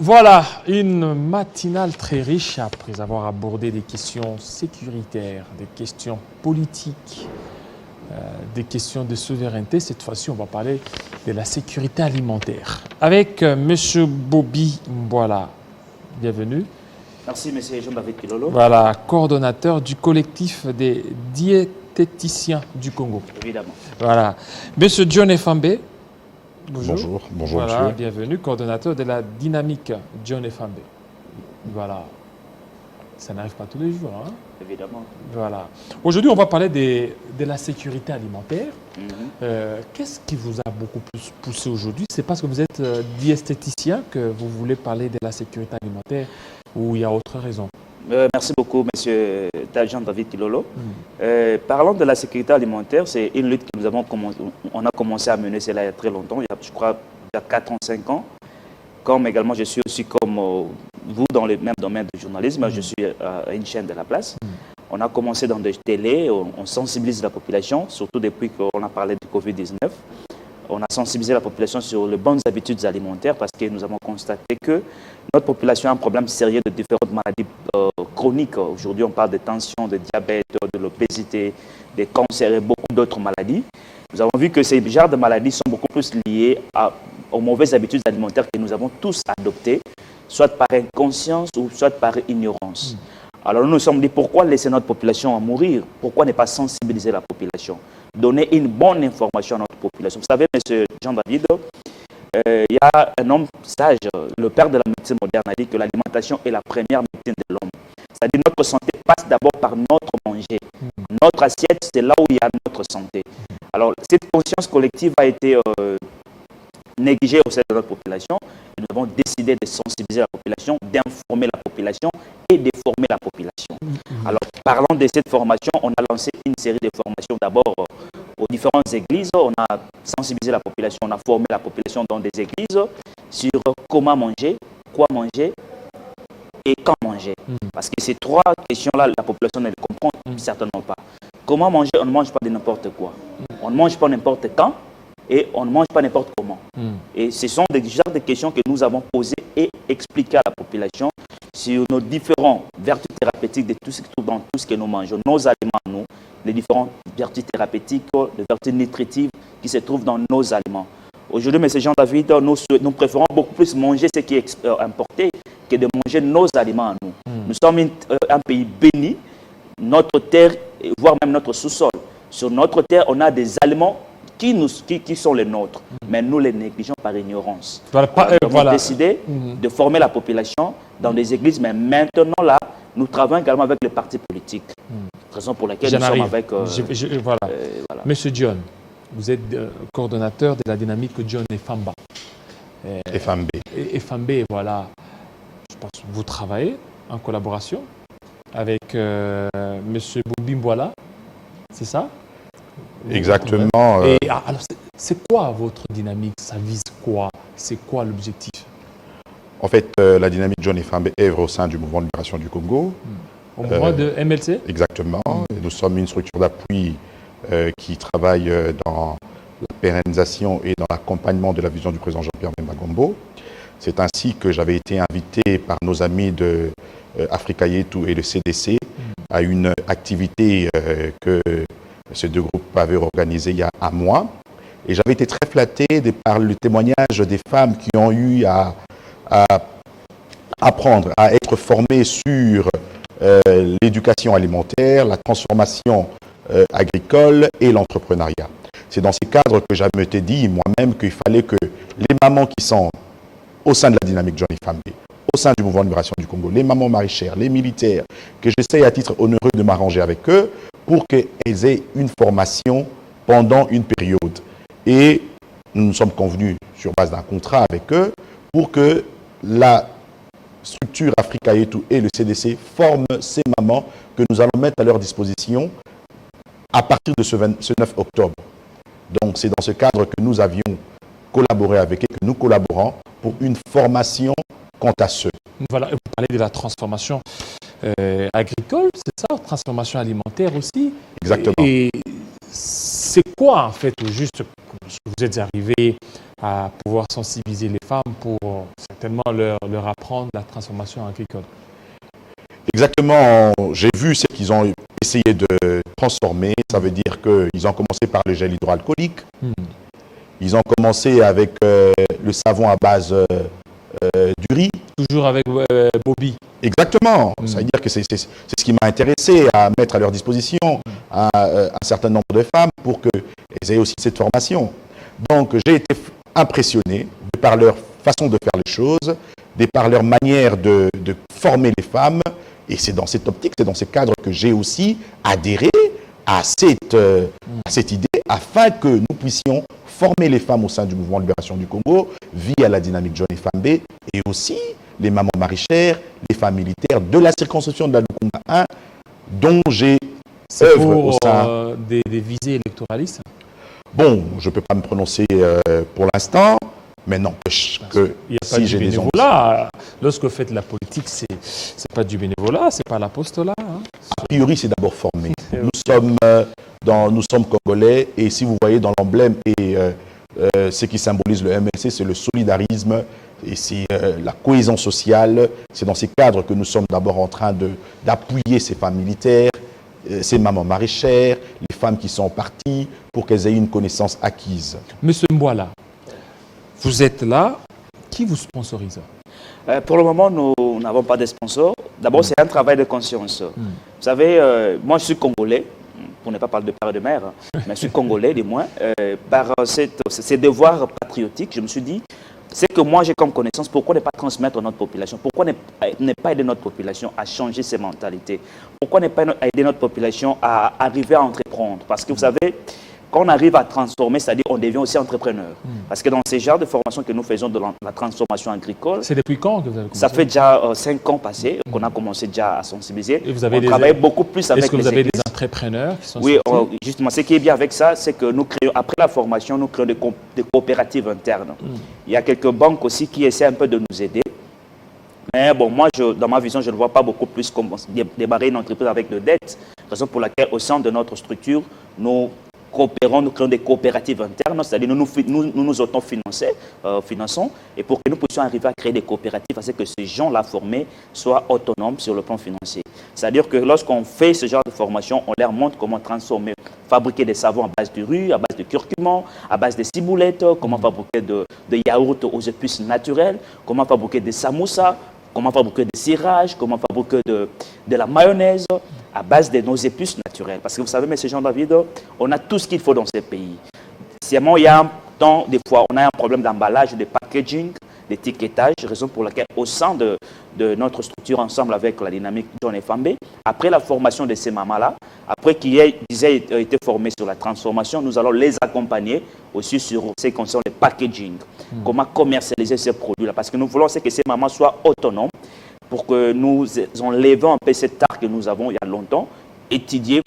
Voilà, une matinale très riche après avoir abordé des questions sécuritaires, des questions politiques, des questions de souveraineté. Cette fois-ci, on va parler de la sécurité alimentaire. Avec M. Bobby Mbouala. Bienvenue. Merci, M. Jean-David Kilolo. Voilà, coordonnateur du collectif des diététiciens du Congo. Évidemment. Voilà. M. John Efambe. Bonjour, bonjour voilà, monsieur. Bienvenue, coordonnateur de la dynamique John Efambe. Voilà, ça n'arrive pas tous les jours. Hein? Évidemment. Voilà. Aujourd'hui, on va parler de la sécurité alimentaire. Qu'est-ce qui vous a beaucoup plus poussé aujourd'hui? C'est parce que vous êtes diététicien que vous voulez parler de la sécurité alimentaire ou il y a autre raison? Merci beaucoup, M. Jean-David Kilolo. Parlant de la sécurité alimentaire, c'est une lutte que on a commencé à mener cela il y a très longtemps, je crois il y a 4 ans, 5 ans. Comme également, je suis aussi comme vous dans le même domaine du journalisme, je suis à une chaîne de la place. On a commencé dans des télés, on sensibilise la population, surtout depuis qu'on a parlé du Covid-19. On a sensibilisé la population sur les bonnes habitudes alimentaires parce que nous avons constaté que notre population a un problème sérieux de différentes maladies chroniques. Aujourd'hui, on parle de tension, de diabète, de l'obésité, des cancers et beaucoup d'autres maladies. Nous avons vu que ces genres de maladies sont beaucoup plus liées aux mauvaises habitudes alimentaires que nous avons tous adoptées, soit par inconscience ou soit par ignorance. Alors nous nous sommes dit, pourquoi laisser notre population en mourir? Pourquoi ne pas sensibiliser la population? Donner une bonne information à notre population. Vous savez, M. Jean-David, il y a un homme sage, le père de la médecine moderne, a dit que l'alimentation est la première médecine de l'homme. C'est-à-dire que notre santé passe d'abord par notre manger. Notre assiette, c'est là où il y a notre santé. Alors, cette conscience collective a été négligée au sein de notre population. Et nous avons décidé de sensibiliser la population, d'informer la population et de former la population. Alors, parlant de cette formation, on a lancé une série de formations d'abord aux différentes églises. On a sensibilisé la population, on a formé la population dans des églises sur comment manger, quoi manger et quand manger. Parce que ces trois questions-là, la population ne les comprend certainement pas. Comment manger? On ne mange pas de n'importe quoi. On ne mange pas n'importe quand et on ne mange pas n'importe comment. Et ce sont des genres de questions que nous avons posées et expliquées à la population sur nos différentes vertus thérapeutiques de tout ce qui se trouve dans tout ce que nous mangeons, nos aliments, nous, les différentes vertus thérapeutiques, les vertus nutritives qui se trouvent dans nos aliments. Aujourd'hui, M. Jean-David, nous préférons beaucoup plus manger ce qui est importé que de manger nos aliments à nous. Nous sommes un pays béni, notre terre, voire même notre sous-sol. Sur notre terre, on a des aliments qui sont les nôtres, mais nous les négligeons par ignorance. Nous avons décidé de former la population dans des églises, mais maintenant là, nous travaillons également avec les partis politiques. Raison pour laquelle nous sommes avec... voilà. Monsieur John, vous êtes coordonnateur de la dynamique John Efambe. Efambe, voilà. Je pense que vous travaillez en collaboration avec Monsieur Bobby Mbouala, c'est ça? Exactement. Et alors, c'est quoi votre dynamique? Ça vise quoi? C'est quoi l'objectif? En fait, la dynamique John Efambe œuvre au sein du mouvement de libération du Congo. Au mouvement de MLC? Exactement. Nous sommes une structure d'appui qui travaille dans la pérennisation et dans l'accompagnement de la vision du président Jean-Pierre Bemba Gombo. C'est ainsi que j'avais été invité par nos amis de Africa Yetu et le CDC à une activité que ces deux groupes avaient organisée il y a un mois. Et j'avais été très flatté par le témoignage des femmes qui ont eu à apprendre, à être formées sur l'éducation alimentaire, la transformation agricole et l'entrepreneuriat. C'est dans ces cadres que j'avais dit moi-même qu'il fallait que les mamans qui sont au sein de la dynamique John Efambe, au sein du mouvement de libération du Congo, les mamans maraîchères, les militaires, que j'essaye à titre onéreux de m'arranger avec eux pour qu'elles aient une formation pendant une période. Et nous nous sommes convenus sur base d'un contrat avec eux pour que la structure Africa Yetu et le CDC forment ces mamans que nous allons mettre à leur disposition à partir de ce 9 octobre. Donc c'est dans ce cadre que nous avions collaboré avec eux, que nous collaborons pour une formation quant à ce. Voilà, vous parlez de la transformation agricole, c'est ça, transformation alimentaire aussi. Exactement. Et c'est quoi en fait, au juste, vous êtes arrivé à pouvoir sensibiliser les femmes pour certainement leur apprendre la transformation agricole. Exactement, j'ai vu ce qu'ils ont essayé de transformer. Ça veut dire qu'ils ont commencé par le gel hydroalcoolique. Ils ont commencé avec le savon à base du riz. Toujours avec Bobby. Exactement. Ça veut dire que c'est ce qui m'a intéressé à mettre à leur disposition un certain nombre de femmes pour qu'elles aient aussi cette formation. Donc j'ai été impressionné de par leur façon de faire les choses, de par leur manière de former les femmes. Et c'est dans cette optique, c'est dans ce cadre que j'ai aussi adhéré à cette idée afin que nous puissions former les femmes au sein du mouvement de libération du Congo via la dynamique John Fembe et aussi les mamans maraîchères, les femmes militaires de la circonscription de la Lukunga 1 dont j'ai œuvre au sein des visées électoralistes. Bon, je ne peux pas me prononcer pour l'instant, mais n'empêche que si j'ai des bénévolat. Lorsque vous faites la politique, c'est pas du bénévolat, c'est pas l'apostolat. Hein. A priori, c'est d'abord formé. Nous sommes congolais et si vous voyez dans l'emblème et ce qui symbolise le MLC, c'est le solidarisme et c'est la cohésion sociale. C'est dans ces cadres que nous sommes d'abord en train d'appuyer ces femmes militaires, ces mamans maraîchères, les femmes qui sont parties pour qu'elles aient une connaissance acquise. Monsieur Mbouala, vous êtes là, qui vous sponsorise? Pour le moment, nous n'avons pas de sponsors. D'abord, c'est un travail de conscience. Vous savez, moi je suis congolais, pour ne pas parler de père et de mère, mais je suis congolais du moins. Par ces devoirs patriotiques, je me suis dit, c'est que moi j'ai comme connaissance, pourquoi ne pas transmettre à notre population? Pourquoi ne pas aider notre population à changer ses mentalités? Pourquoi ne pas aider notre population à arriver à entreprendre? Parce que vous savez, quand on arrive à transformer, c'est-à-dire on devient aussi entrepreneur. Parce que dans ces genres de formations que nous faisons de la transformation agricole... C'est depuis quand que vous avez commencé? Ça fait déjà 5 ans passés qu'on a commencé déjà à sensibiliser. Et vous avez on travaille beaucoup plus avec les Est-ce que vous avez des entrepreneurs qui sont Oui, sortis? justement, ce qui est bien avec ça, c'est que nous créons, après la formation, nous créons des coopératives internes. Il y a quelques banques aussi qui essaient un peu de nous aider. Mais bon, moi, dans ma vision, je ne vois pas beaucoup plus comme démarrer une entreprise avec de dettes. Raison pour laquelle, au sein de notre structure, nous coopérons, nous créons des coopératives internes, c'est-à-dire nous autofinançons et pour que nous puissions arriver à créer des coopératives, afin que ces gens-là formés soient autonomes sur le plan financier. C'est-à-dire que lorsqu'on fait ce genre de formation, on leur montre comment transformer, fabriquer des savons à base de riz, à base de curcuma, à base de ciboulettes, comment fabriquer de yaourts aux épices naturelles, comment fabriquer des samoussas, comment fabriquer des cirages, comment fabriquer de la mayonnaise à base de nos épices naturelles. Parce que vous savez, M. Jean-David, on a tout ce qu'il faut dans ces pays. Seulement, il y a un temps, des fois, on a un problème d'emballage, de packaging, d'étiquetage, raison pour laquelle, au sein de notre structure, ensemble avec la dynamique John Fembe, après la formation de ces mamans-là, après qu'ils aient été formés sur la transformation, nous allons les accompagner aussi sur ce qui concerne le packaging, comment commercialiser ces produits-là. Parce que nous voulons que ces mamans soient autonomes pour que nous enlevions un peu cet art que nous avons il y a longtemps, étudié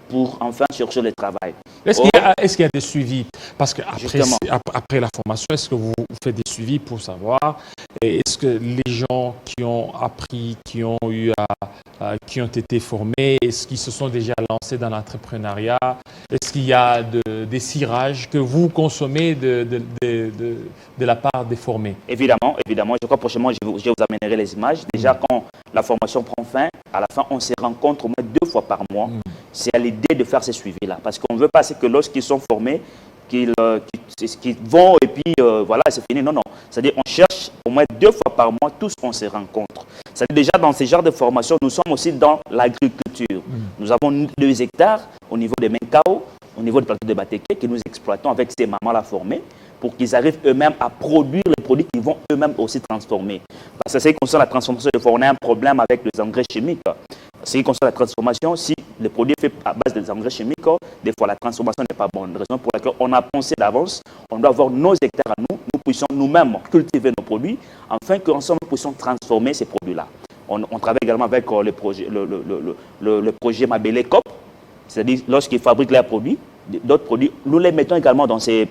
pour enfin chercher le travail. Est-ce qu'il y a des suivis? Parce qu'après la formation, est-ce que vous faites des suivis pour savoir? Est-ce que les gens qui ont appris, qui ont été formés, est-ce qu'ils se sont déjà lancés dans l'entrepreneuriat? Est-ce qu'il y a des cirages que vous consommez de la part des formés? Évidemment. Je crois prochainement, je vous amènerai les images. Déjà, quand la formation prend fin, à la fin, on se rencontre au moins 2 fois par mois. C'est à l'idée de faire ces suivis-là. Parce qu'on ne veut pas que lorsqu'ils sont formés, qu'ils vont et puis voilà, c'est fini. Non. C'est-à-dire qu'on cherche au moins 2 fois par mois, tous on se rencontre. C'est-à-dire déjà dans ces genres de formation, nous sommes aussi dans l'agriculture. Nous avons 2 hectares au niveau de Menkao, au niveau du plateau de Bateke, que nous exploitons avec ces mamans-là formées pour qu'ils arrivent eux-mêmes à produire les produits qu'ils vont eux-mêmes aussi transformer. Parce que ce qui concerne la transformation, des fois, on a un problème avec les engrais chimiques. Ce qui concerne la transformation, si le produit est fait à base des engrais chimiques, des fois la transformation n'est pas bonne. Raison pour laquelle on a pensé d'avance, on doit avoir nos hectares à nous, nous puissions nous-mêmes cultiver nos produits, afin qu'ensemble nous puissions transformer ces produits-là. On travaille également avec le projet Mabele Cop, c'est-à-dire lorsqu'ils fabriquent leurs produits, d'autres produits, nous les mettons également dans ces...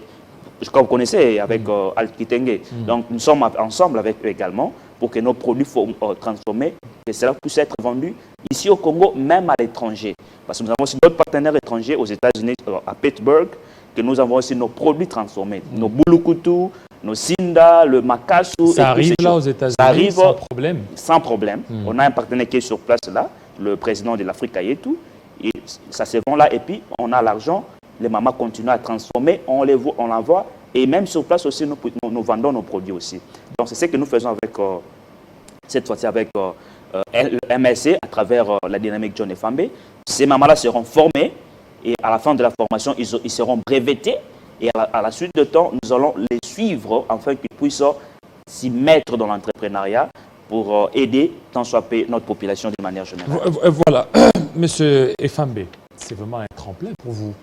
Comme vous connaissez, avec Alkitenge. Donc, nous sommes ensemble avec eux également pour que nos produits soient transformés, que cela puisse être vendu ici au Congo, même à l'étranger. Parce que nous avons aussi d'autres partenaires étrangers aux États-Unis, à Pittsburgh, que nous avons aussi nos produits transformés. Nos boulukoutou, nos Sinda, le Makassou. Ça arrive là aux États-Unis sans problème. Sans problème. On a un partenaire qui est sur place là, le président de l'Afrique Ayetou. Et ça se vend là et puis on a l'argent. Les mamans continuent à transformer, on l'envoie. Et même sur place aussi, nous vendons nos produits aussi. Donc c'est ce que nous faisons avec, cette fois-ci avec le MSC à travers la dynamique John Efambe. Ces mamans-là seront formées et à la fin de la formation, ils seront brevetés. Et à la suite de temps, nous allons les suivre afin qu'ils puissent s'y mettre dans l'entrepreneuriat pour aider tant soit peu notre population de manière générale. Voilà, Monsieur Efambe, c'est vraiment un tremplin pour vous,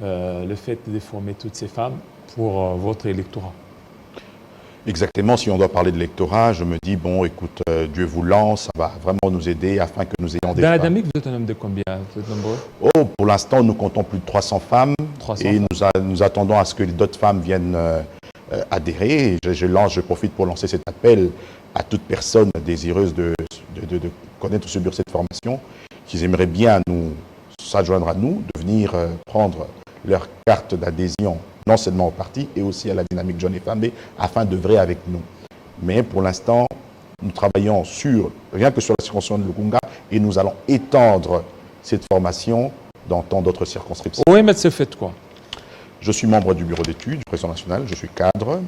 le fait de former toutes ces femmes pour votre électorat. Exactement, si on doit parler de l'électorat, je me dis, bon, écoute, Dieu voulant, ça va vraiment nous aider afin que nous ayons des Dans la femmes. dynamique, vous êtes un homme de combien? Vous êtes nombreux? Oh, pour l'instant, nous comptons plus de 300 femmes 300 et femmes. nous attendons à ce que d'autres femmes viennent adhérer. Et je profite pour lancer cet appel à toute personne désireuse de connaître ou subir cette formation, qui aimeraient bien s'adjoindre à nous, de venir prendre leur carte d'adhésion, non seulement au parti, et aussi à la dynamique John Efambe, afin d'œuvrer avec nous. Mais pour l'instant, nous travaillons rien que sur la circonscription de Lukunga, et nous allons étendre cette formation dans tant d'autres circonscriptions. Oui, mais c'est fait quoi? Je suis membre du bureau d'études du président national, je suis cadre,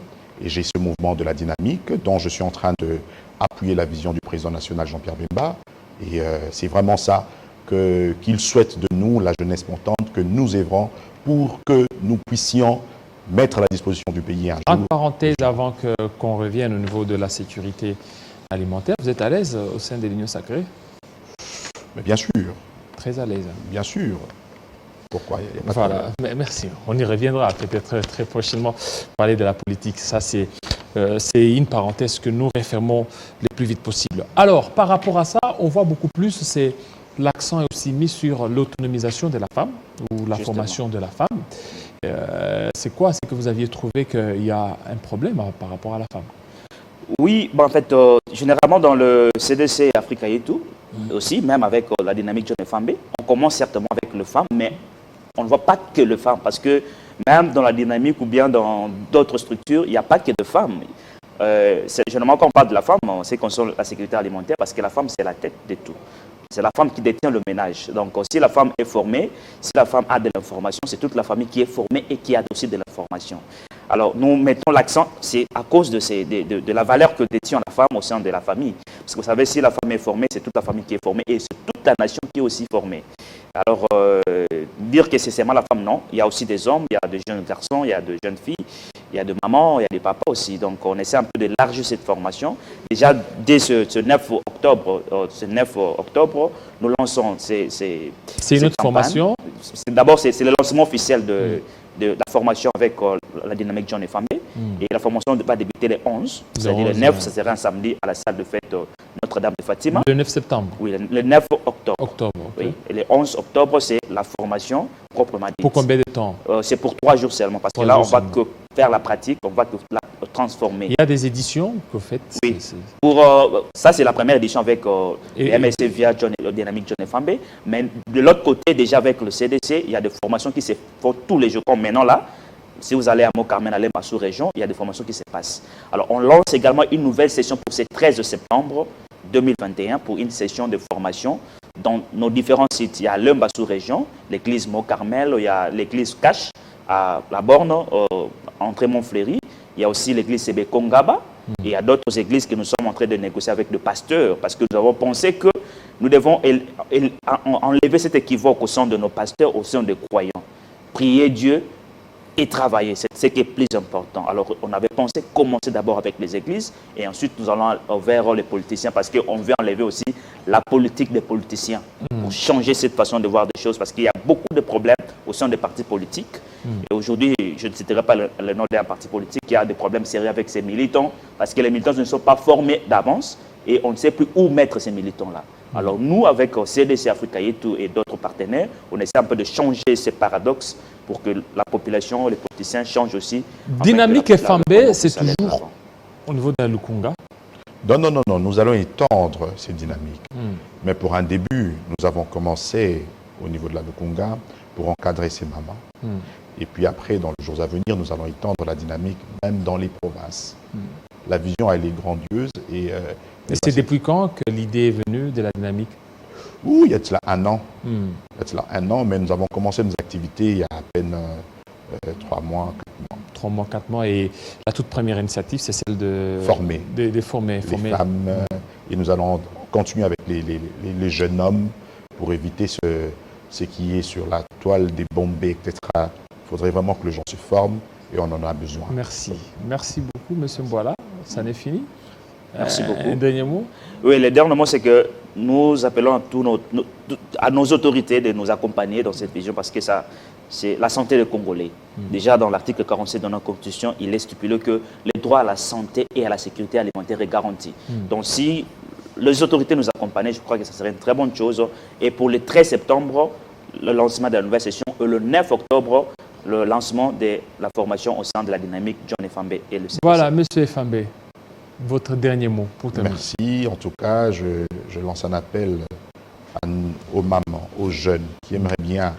et j'ai ce mouvement de la dynamique, dont je suis en train d'appuyer la vision du président national Jean-Pierre Bemba. Et c'est vraiment ça qu'il souhaite de nous, la jeunesse montante, que nous œuvrons pour que nous puissions mettre à la disposition du pays un jour. Entre parenthèses, avant qu'on revienne au niveau de la sécurité alimentaire, vous êtes à l'aise au sein de l'Union sacrée? Mais bien sûr. Très à l'aise. Bien sûr. Pourquoi? Il y a pas de Voilà, problème. mais merci. On y reviendra peut-être très prochainement, parler de la politique. Ça, c'est une parenthèse que nous refermons le plus vite possible. Alors, par rapport à ça, on voit beaucoup plus, l'accent est aussi mis sur l'autonomisation de la femme ou la formation de la femme. C'est quoi? C'est que vous aviez trouvé qu'il y a un problème par rapport à la femme? Oui, en fait, généralement dans le CDC Africa et tout, aussi, même avec la dynamique John Efambe, on commence certainement avec les femmes, mais on ne voit pas que les femmes, parce que même dans la dynamique ou bien dans d'autres structures, il n'y a pas que de femmes. Généralement, quand on parle de la femme, on sait qu'on concerne la sécurité alimentaire, parce que la femme, c'est la tête de tout. C'est la femme qui détient le ménage. Donc, si la femme est formée, si la femme a de l'information, c'est toute la famille qui est formée et qui a aussi de l'information. Alors, nous mettons l'accent, c'est à cause de la valeur que détient la femme au sein de la famille. Parce que vous savez, si la femme est formée, c'est toute la famille qui est formée et c'est toute la nation qui est aussi formée. Alors, dire que c'est seulement la femme, non. Il y a aussi des hommes, il y a de jeunes garçons, il y a de jeunes filles, il y a des mamans, il y a des papas aussi. Donc, on essaie un peu d'élargir cette formation. Déjà, dès ce 9 octobre, nous lançons C'est une autre formation? D'abord, c'est le lancement officiel de la formation avec la dynamique John Efambe. Et la formation va débuter le 11. C'est-à-dire le 9, ça sera un samedi à la salle de fête Notre-Dame de Fatima. Le 9 septembre? Oui, le 9 octobre. Octobre, okay. Oui. Et le 11 octobre, c'est la formation proprement dite. Pour combien de temps? C'est pour 3 jours seulement, parce que là, on va que faire la pratique, on va que la transformer. Il y a des éditions que vous faites? Oui. Ça, c'est la première édition avec le MSC via Dynamique John Efambe. Mais de l'autre côté, déjà avec le CDC, il y a des formations qui se font tous les jours. Comme maintenant là, si vous allez à Mocarmen, à ma sous-région, il y a des formations qui se passent. Alors, on lance également une nouvelle session pour ce 13 septembre 2021 pour une session de formation dans nos différents sites. Il y a l'Emba sous-région, l'église Mocarmel, il y a l'église Cache à la Borne, entre Montfleury. Il y a aussi l'église Sebe Kongaba. Et il y a d'autres églises que nous sommes en train de négocier avec le pasteur parce que nous avons pensé que nous devons enlever cet équivoque au sein de nos pasteurs, au sein des croyants. Prier Dieu et travailler, c'est ce qui est plus important. Alors, on avait pensé commencer d'abord avec les églises et ensuite nous allons vers les politiciens parce qu'on veut enlever aussi la politique des politiciens pour changer cette façon de voir des choses parce qu'il y a beaucoup de problèmes au sein des partis politiques. Et aujourd'hui, je ne citerai pas le nom d'un parti politique qui a des problèmes sérieux avec ses militants parce que les militants ne sont pas formés d'avance et on ne sait plus où mettre ces militants-là. Alors nous, avec CDC Africa et d'autres partenaires, on essaie un peu de changer ces paradoxes pour que la population, les politiciens changent aussi. Dynamique Efambe, c'est toujours au niveau de Lukunga? Non, nous allons étendre ces dynamiques. Mais pour un début, nous avons commencé au niveau de la Lukunga pour encadrer ces mamans. Et puis après, dans les jours à venir, nous allons étendre la dynamique même dans les provinces. La vision, elle est grandiose. Et c'est depuis quand que l'idée est venue de la dynamique? Il y a de cela un an. Il y a de cela un an, mais nous avons commencé nos activités il y a à peine 3 mois, 4 mois. 3 mois, 4 mois. Et la toute première initiative, c'est celle de former les femmes. Et nous allons continuer avec les jeunes hommes pour éviter ce qui est sur la toile des bombés, etc. Il faudrait vraiment que les gens se forment et on en a besoin. Merci. Merci beaucoup, M. Mboala. Ça n'est fini. Merci beaucoup. Un dernier mot? Oui, le dernier mot, c'est que nous appelons à nos autorités de nous accompagner dans cette vision parce que ça, c'est la santé des Congolais. Déjà, dans l'article 47 de notre Constitution, il est stipulé que le droit à la santé et à la sécurité alimentaire est garanti. Donc, si les autorités nous accompagnaient, je crois que ça serait une très bonne chose. Et pour le 13 septembre, le lancement de la nouvelle session, et le 9 octobre, le lancement de la formation au sein de la dynamique John Efambe et le CPC. Voilà, M. Efambe, votre dernier mot pour terminer. Merci. En tout cas, je lance un appel aux mamans, aux jeunes qui aimeraient bien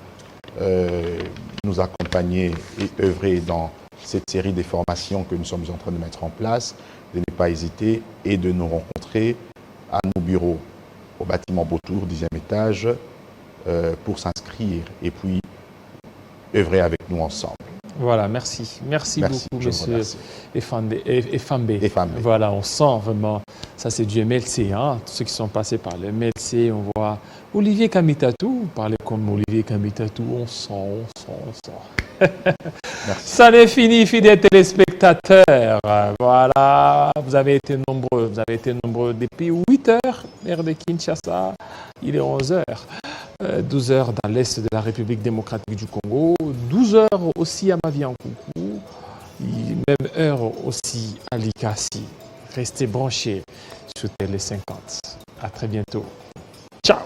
nous accompagner et œuvrer dans cette série de formations que nous sommes en train de mettre en place, de ne pas hésiter et de nous rencontrer à nos bureaux au bâtiment Beautour, 10e étage, pour s'inscrire et puis œuvrer avec nous ensemble. Voilà, merci. Merci beaucoup, monsieur Efambe. Voilà, on sent vraiment, ça c'est du MLC, hein, tous ceux qui sont passés par le MLC, on voit Olivier Kamitatou, parler comme Olivier Kamitatou, on sent. Ça n'est fini, fidèles téléspectateurs. Voilà, vous avez été nombreux depuis 8 heures, heure de Kinshasa, il est 11 heures. 12 heures dans l'est de la République démocratique du Congo, 12 heures aussi à Maviankoukou, même heure aussi à Likasi. Restez branchés sur Télé 50. À très bientôt. Ciao!